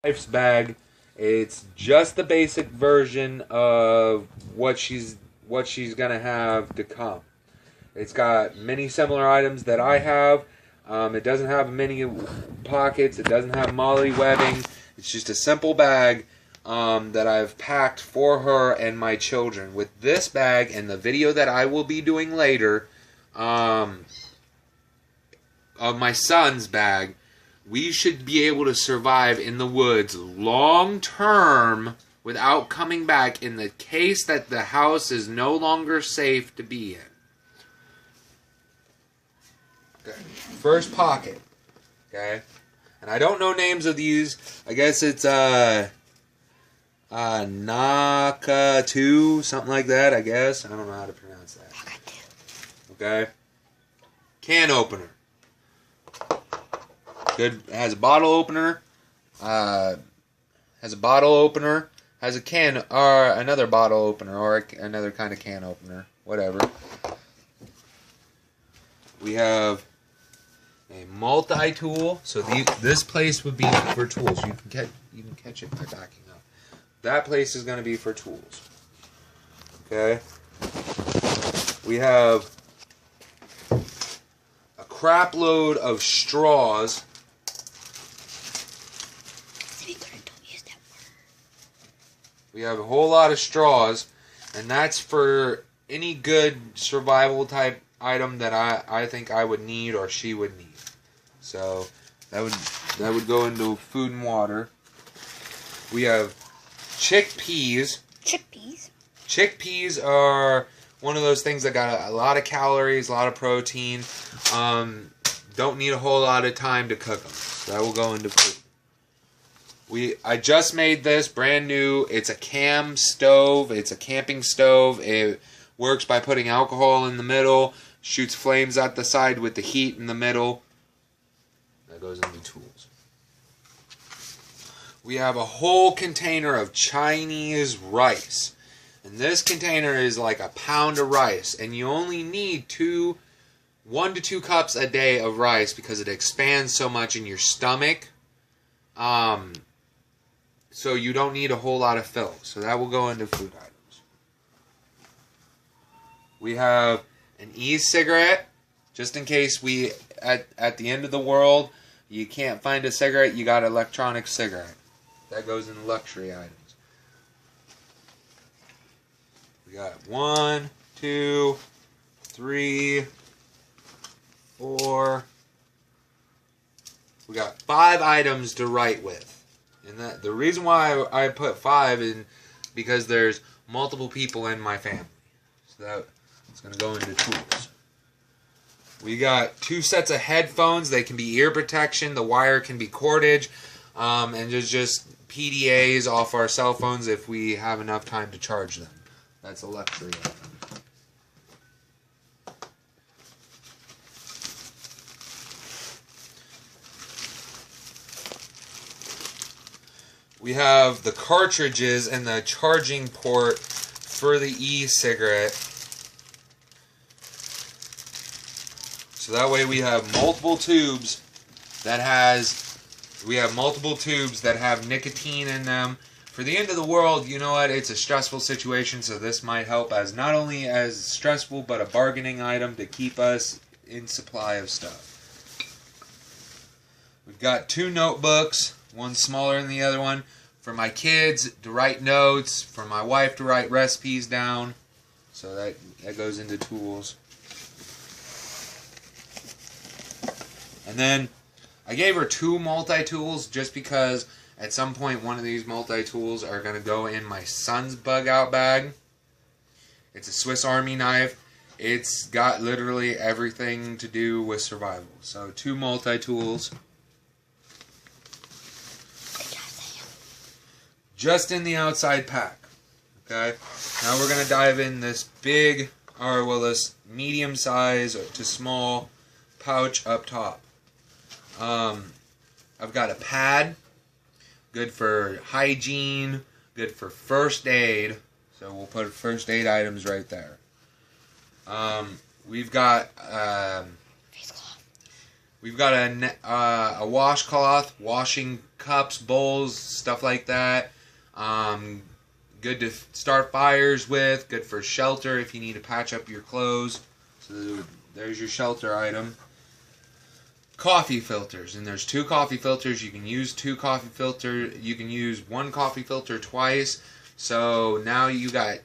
wife's bag. It's just the basic version of what she's gonna have to come. It's got many similar items that I have. It doesn't have many pockets. It doesn't have MOLLE webbing. It's just a simple bag that I've packed for her and my children. With this bag and the video that I will be doing later of my son's bag, we should be able to survive in the woods long term without coming back in the case that the house is no longer safe to be in. Okay. First pocket. Okay. And I don't know names of these. I guess it's Naka 2, something like that, I guess. I don't know how to pronounce that. Okay. Can opener. Good. It has a bottle opener. Has a bottle opener. Has a can or another bottle opener or another kind of can opener. Whatever. We have a multi-tool. So this place would be for tools. You can catch it by backing up. That place is going to be for tools. Okay. We have a crap load of straws. We have a whole lot of straws, and that's for any good survival type item that I think I would need or she would need. So that would go into food and water. We have chickpeas. Chickpeas? Chickpeas are one of those things that got a lot of calories, a lot of protein. Don't need a whole lot of time to cook them. So that will go into food. I just made this brand new. It's a cam stove. It's a camping stove. It works by putting alcohol in the middle, shoots flames at the side with the heat in the middle. That goes into tools. We have a whole container of Chinese rice. And this container is like a pound of rice. And you only need 1 to 2 cups a day of rice because it expands so much in your stomach. So you don't need a whole lot of fill. So that will go into food items. We have an e-cigarette. Just in case at the end of the world, you can't find a cigarette, you got an electronic cigarette. That goes in luxury items. We got 1, 2, 3, 4. We got 5 items to write with. And the reason why I put 5 is because there's multiple people in my family. So that's going to go into tools. We got 2 sets of headphones. They can be ear protection. The wire can be cordage. And just PDAs off our cell phones if we have enough time to charge them. That's a luxury item. We have the cartridges and the charging port for the e-cigarette. So that way we have multiple tubes that have nicotine in them. For the end of the world, you know what? It's a stressful situation, so this might help as not only as stressful, but a bargaining item to keep us in supply of stuff. We've got 2 notebooks, one smaller than the other one, for my kids to write notes, for my wife to write recipes down. So that goes into tools. And then I gave her 2 multi-tools just because at some point one of these multi-tools are going to go in my son's bug out bag. It's a Swiss Army knife. It's got literally everything to do with survival. So 2 multi-tools. Just in the outside pack. Okay? Now we're going to dive in this big, this medium size to small pouch up top. I've got a pad. Good for hygiene. Good for first aid. So we'll put first aid items right there. We've got a washcloth, washing cups, bowls, stuff like that. Good to start fires with. Good for shelter if you need to patch up your clothes. So there's your shelter item. Coffee filters, and there's 2 coffee filters. You can use 2 coffee filter. You can use 1 coffee filter twice. So now you got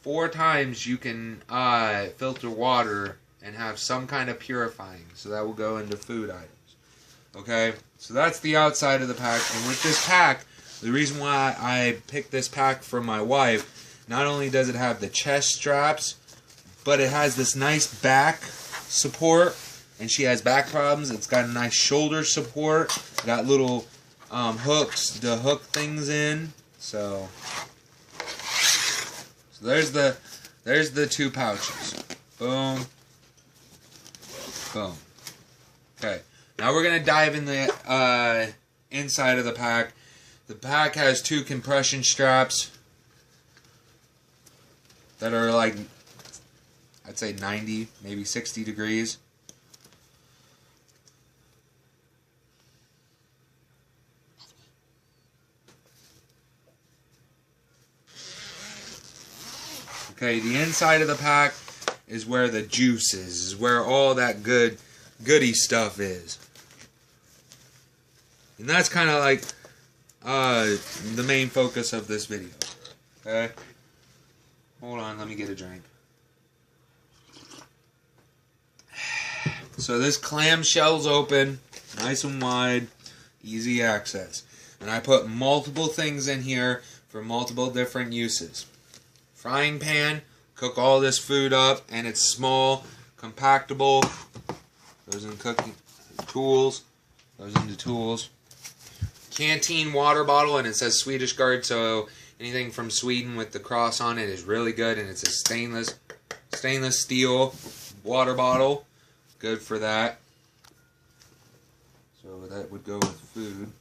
4 times you can filter water and have some kind of purifying. So that will go into food items. Okay, so that's the outside of the pack. And with this pack, the reason why I picked this pack for my wife, not only does it have the chest straps, but it has this nice back support. And she has back problems. It's got a nice shoulder support. Got little hooks to hook things in. So there's the 2 pouches. Boom. Boom. Okay. Now we're gonna dive in the inside of the pack. The pack has 2 compression straps that are like, I'd say 90, maybe 60 degrees. Okay, the inside of the pack is where the juice is where all that goody stuff is. And that's kind of like the main focus of this video. Okay? Hold on, let me get a drink. So this clamshell's open, nice and wide, easy access. And I put multiple things in here for multiple different uses. Frying pan, cook all this food up, and it's small, compactable. Goes in cooking tools. Goes into tools. Canteen water bottle, and it says Swedish Guard, so anything from Sweden with the cross on it is really good, and it's a stainless steel water bottle. Good for that. So that would go with food.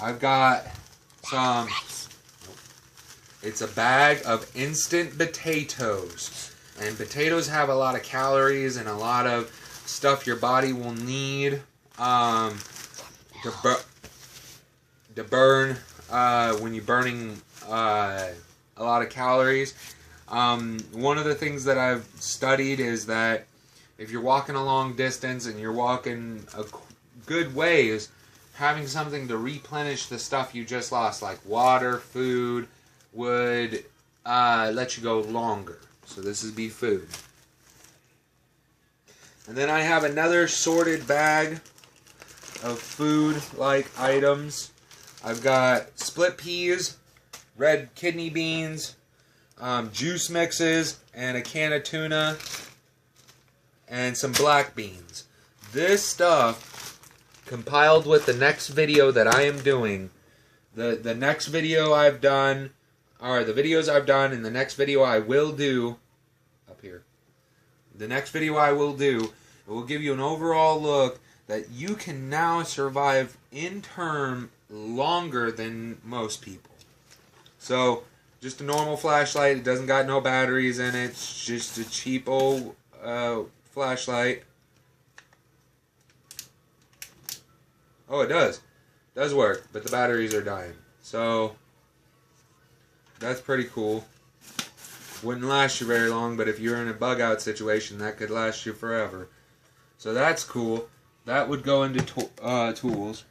I've got some. It's a bag of instant potatoes. And potatoes have a lot of calories and a lot of stuff your body will need to burn when you're burning a lot of calories. One of the things that I've studied is that if you're walking a long distance and you're walking a good ways, having something to replenish the stuff you just lost, like water, food, would let you go longer. So this is be food. And then I have another sorted bag of food-like items. I've got split peas, red kidney beans, juice mixes, and a can of tuna, and some black beans. This stuff, compiled with the next video that I am doing, the next video I've done, or the videos I've done, and the next video I will do, up here, the next video I will do, it will give you an overall look that you can now survive in term longer than most people. So, just a normal flashlight. It doesn't got no batteries in it. It's just a cheap old flashlight. Oh, it does. It does work, but the batteries are dying. So, that's pretty cool. Wouldn't last you very long, but if you're in a bug out situation, that could last you forever. So that's cool. That would go into tools.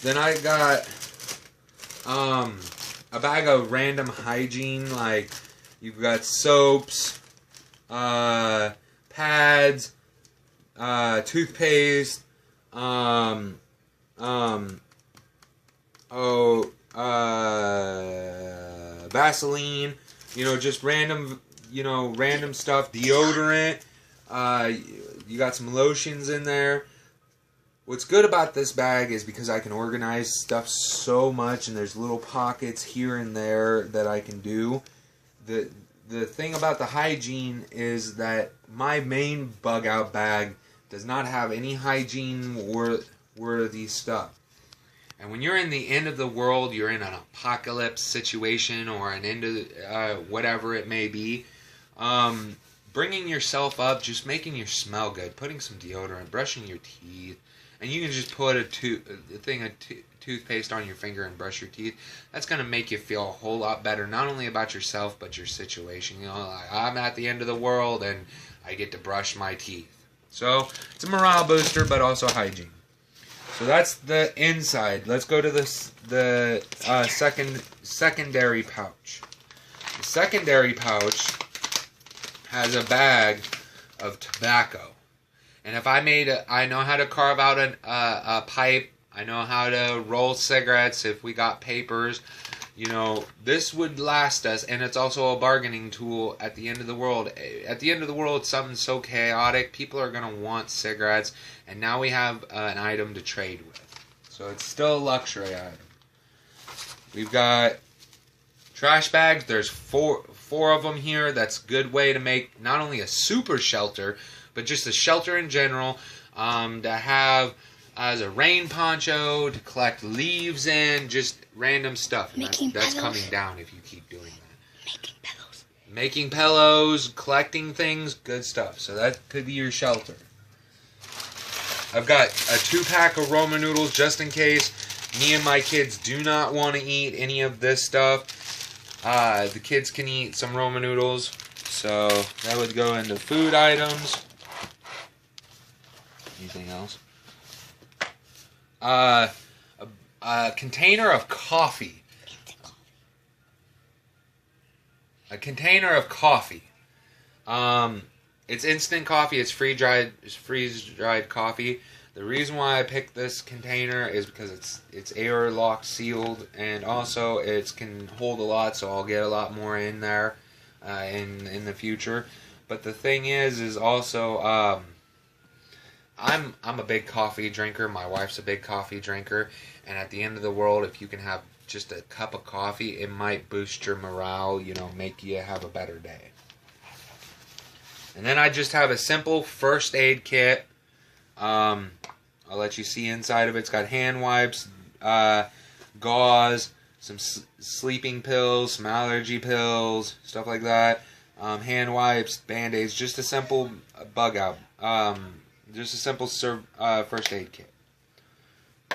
Then I got a bag of random hygiene, like you've got soaps, pads, toothpaste, Vaseline, just random, random stuff, deodorant, you got some lotions in there. What's good about this bag is because I can organize stuff so much, and there's little pockets here and there that I can do. The thing about the hygiene is that my main bug out bag does not have any hygiene worthy stuff. And when you're in the end of the world, you're in an apocalypse situation or an end of whatever it may be, bringing yourself up, just making you smell good, putting some deodorant, brushing your teeth, and you can just put a thing of toothpaste on your finger and brush your teeth. That's going to make you feel a whole lot better, not only about yourself, but your situation. You know, like, I'm at the end of the world, and I get to brush my teeth. So, it's a morale booster, but also hygiene. So that's the inside. Let's go to the secondary pouch. The secondary pouch has a bag of tobacco. And if I know how to carve out a pipe. I know how to roll cigarettes if we got papers. You know, this would last us, and it's also a bargaining tool at the end of the world. At the end of the world, something so chaotic, people are going to want cigarettes, and now we have an item to trade with. So it's still a luxury item. We've got trash bags. There's four of them here. That's a good way to make not only a super shelter, but just a shelter in general, to have as a rain poncho, to collect leaves in, just random stuff. That's coming down if you keep doing that. Making pillows. Making pillows, collecting things, good stuff. So that could be your shelter. I've got a 2-pack of Roma noodles just in case me and my kids do not want to eat any of this stuff. The kids can eat some Roma noodles. So that would go into food items. Anything else? A container of coffee. A container of coffee. It's instant coffee. It's freeze-dried coffee. The reason why I picked this container is because it's air-lock sealed, and also it can hold a lot, so I'll get a lot more in there in the future. But the thing is also I'm a big coffee drinker. My wife's a big coffee drinker. And at the end of the world, if you can have just a cup of coffee, it might boost your morale, you know, make you have a better day. And then I just have a simple first aid kit. I'll let you see inside of it. It's got hand wipes, gauze, some sleeping pills, some allergy pills, stuff like that. Hand wipes, band-aids, just a simple bug out. Just a simple first aid kit.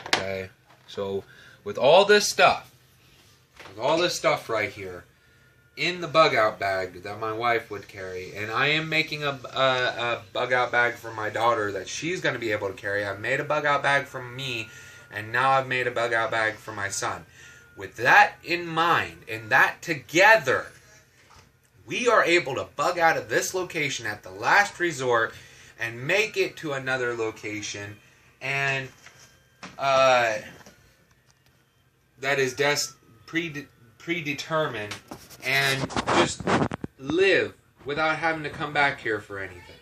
Okay, so with all this stuff right here in the bug out bag that my wife would carry, and I am making a bug out bag for my daughter that she's going to be able to carry. I've made a bug out bag for me, and now I've made a bug out bag for my son. With that in mind, and that together, we are able to bug out of this location at the last resort and make it to another location, and that is predetermined, and just live without having to come back here for anything.